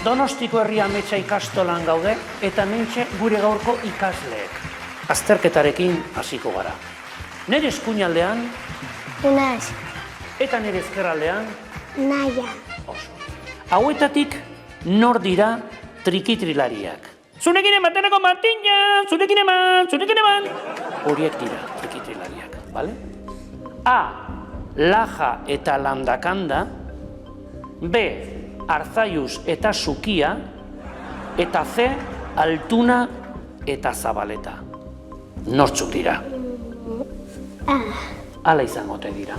Donostiko Herri Ametsa ikastolan gaude eta hementxe gure gaurko ikasleek. Azterketarekin hasiko gara. Nire eskuinaldean, Unas, eta nire ezkerraldean, Naya, oso. Hauetatik nor dira trikitrilariak. Zurekin eman, teneko Martina, zurekin eman. Horiek dira trikitrilariak, bale? A. Laja eta Landakanda. B. Arzaius eta Sukia. Eta C. Altuna eta Zabaleta. Nortzuk dira? Hala izango ote dira.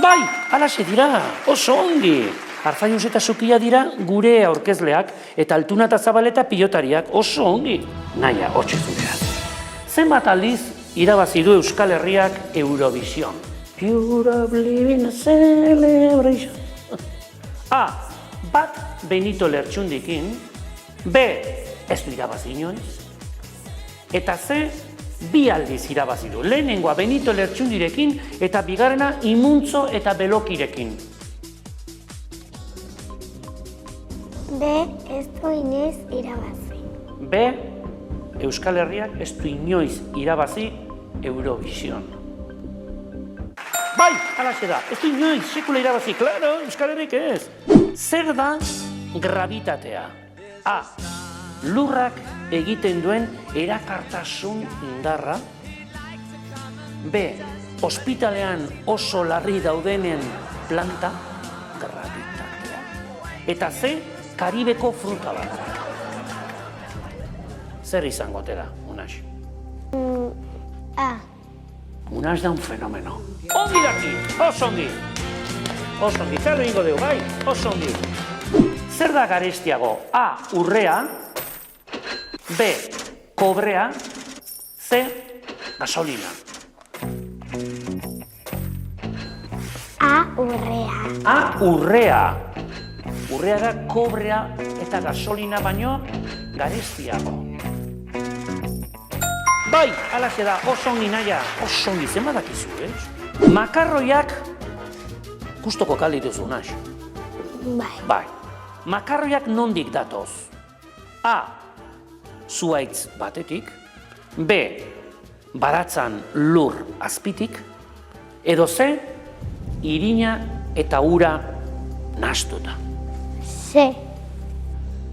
Bai, halaxe dira, oso ongi. Arzaius eta Sukia dira gure aurkezleak eta Altuna eta Zabaleta pilotariak, oso ongi. Naia, hotxe zurea. Zenbat aldiz irabazi du Euskal Herriak Eurovision? Europe living a celebration. A. Bat Benito Lertxundikin. B. Ez du irabazi inoiz. Eta C. Bi aldiz irabazi du. Lehenengoa Benito Lertxundirekin eta bigarrena Imuntzo eta Belokirekin. B, ez du inoiz irabazi. B. Euskal Herriak ez du inoiz irabazi Eurovision. Bai, halaxe da, ez du inoiz sekula irabazi, klaro, Euskal Herrik ez. Zer da gravitatea? A. Lurrak egiten duen erakartasun indarra. B. Ospitalean oso larri daudenen planta, gravitatea. Eta C. Karibeko fruta bat. Zer izango ote da, Unas? A, Unas da un fenomeno. Ongi daki, oso ongi. Oso ongi, zer egingo dugu, bai? Oso ongi. Zer da garestiago? A. Urrea. B. Kobrea. C. Gasolina. A, urrea. A. Urrea. Urrea da kobrea eta gasolina baino garestiago. Bai, halaxe da, oso ongi Naia, oso ongi, zen badakizu, Makarroiak, gustoko kaldituzu, Unas. Bai. Bai, makarroiak nondik datoz? A. Zuhaitz batetik. B. Baratzan lur azpitik. Edo C. Irina eta ura nahastuta. C,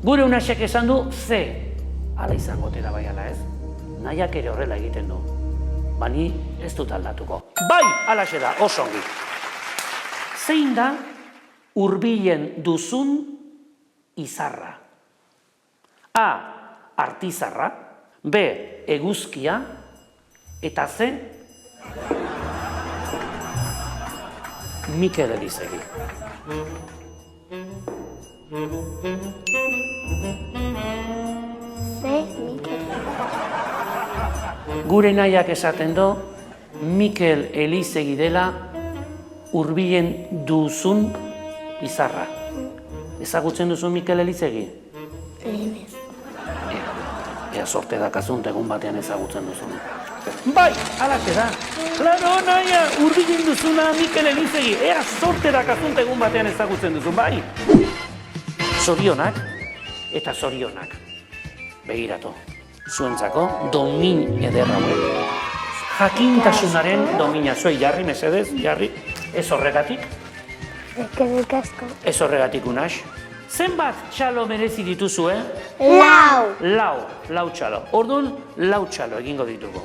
Gure Unasek esan du C. Hala izango ote da bai ala ez? Naiak ere horrela egiten du. Bani ez dut aldatuko. Bai, halaxe da, oso ongi. Zein da hurbilen duzun izarra? A. Artizarra. B. Eguzkia. Eta C. Mikel Elizegi. C, Mikel. Gure Naiak esaten du Mikel Elizegi dela hurbilen duzun izarra. Ezagutzen duzu Mikel Elizegi? Lehenez. Ea sorte dakazun egun batean ezagutzen duzun. Bai, halaxe da. Claro, Naia, hurbilen duzuna Mikel Elizegi. Ea sorte dakazun egun batean ezagutzen duzun, bai. Zorionak eta zorionak. Begiratu, zuentzako domin ederra hauek. Jakintasunaren domina. Zuei jarri, mesedez, jarri. Ez horregatik, Eskerrik asko. ez horregatik Unas. Zenbat txalo merezi dituzu, Lau. Lau txalo. Orduan, lau txalo egingo ditugu.